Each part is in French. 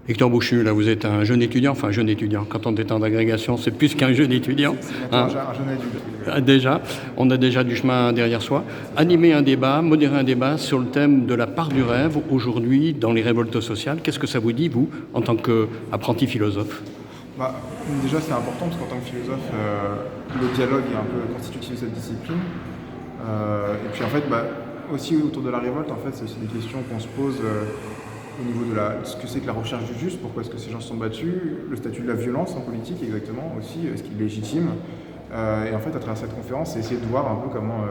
Hector Bouchu, là vous êtes un jeune étudiant, enfin jeune étudiant, quand on est en agrégation c'est plus qu'un jeune étudiant. C'est un jeune adulte. Déjà, on a déjà du chemin derrière soi. Animer un débat, modérer un débat sur le thème de la part du rêve aujourd'hui dans les révoltes sociales. Qu'est-ce que ça vous dit, vous, en tant qu'apprenti philosophe? Déjà c'est important parce qu'en tant que philosophe, le dialogue est un peu constitutif de cette discipline. Et puis en fait, aussi autour de la révolte, en fait, c'est aussi des questions qu'on se pose au niveau de ce que c'est que la recherche du juste, pourquoi est-ce que ces gens se sont battus, le statut de la violence en politique exactement aussi, ce qui est légitime. Et en fait, à travers cette conférence, c'est essayer de voir un peu comment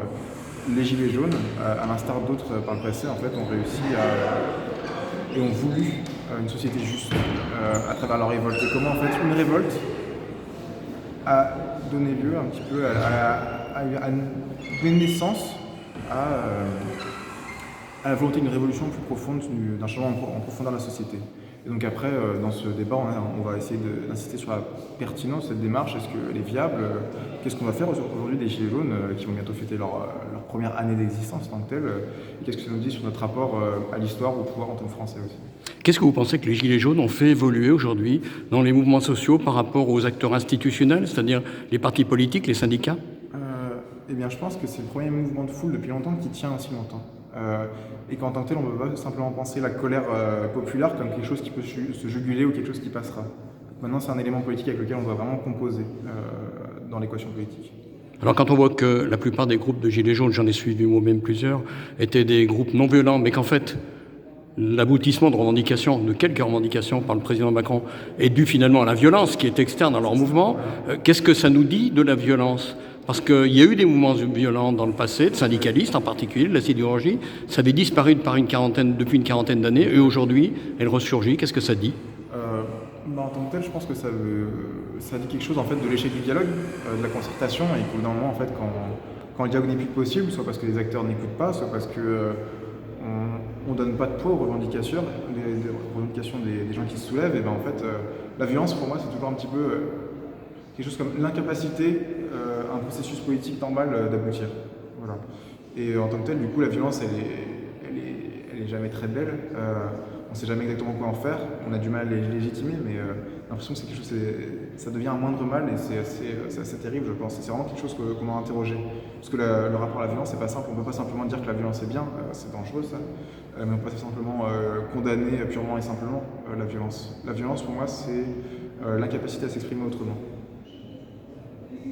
les Gilets jaunes, à l'instar d'autres par le passé, en fait, ont réussi et ont voulu une société juste à travers leur révolte. Et comment en fait une révolte a donné lieu un petit peu à donner naissance à la volonté d'une révolution plus profonde, d'un changement en profondeur de la société. Et donc après, dans ce débat, on va essayer d'insister sur la pertinence de cette démarche. Est-ce qu'elle est viable? Qu'est-ce qu'on va faire aujourd'hui des Gilets jaunes qui vont bientôt fêter leur première année d'existence en tant que telle? Et qu'est-ce que ça nous dit sur notre rapport à l'histoire, au pouvoir en tant que Français aussi? Qu'est-ce que vous pensez que les Gilets jaunes ont fait évoluer aujourd'hui dans les mouvements sociaux par rapport aux acteurs institutionnels, c'est-à-dire les partis politiques, les syndicats? Eh bien, je pense que c'est le premier mouvement de foule depuis longtemps qui tient aussi longtemps. Et qu'en tant que tel, on ne peut pas simplement penser la colère populaire comme quelque chose qui peut se juguler ou quelque chose qui passera. Maintenant, c'est un élément politique avec lequel on doit vraiment composer dans l'équation politique. Alors quand on voit que la plupart des groupes de Gilets jaunes, j'en ai suivi moi-même plusieurs, étaient des groupes non violents, mais qu'en fait, l'aboutissement de revendications, de quelques revendications par le président Macron, est dû finalement à la violence qui est externe à leur mouvement, qu'est-ce que ça nous dit de la violence? Parce qu'il y a eu des mouvements violents dans le passé, de syndicalistes en particulier, de la sidérurgie. Ça avait disparu depuis une quarantaine d'années, et aujourd'hui, elle ressurgit. Qu'est-ce que ça dit? En tant que tel, je pense que ça dit quelque chose en fait, de l'échec du dialogue, de la concertation, et qu'au bout d'un moment, en fait, quand le dialogue n'est plus possible, soit parce que les acteurs n'écoutent pas, soit parce que on ne donne pas de poids aux revendications, des gens qui se soulèvent, et en fait, la violence, pour moi, c'est toujours un petit peu quelque chose comme l'incapacité à un processus politique normal d'aboutir. Voilà. Et en tant que tel, du coup, la violence, elle est jamais très belle. On ne sait jamais exactement quoi en faire. On a du mal à les légitimer, mais l'impression que c'est quelque chose, ça devient un moindre mal et c'est assez terrible, je pense. C'est vraiment quelque chose qu'on doit interroger. Parce que le rapport à la violence, c'est pas simple. On ne peut pas simplement dire que la violence est bien, c'est dangereux ça. Mais on peut pas simplement condamner purement et simplement la violence. La violence, pour moi, c'est l'incapacité à s'exprimer autrement.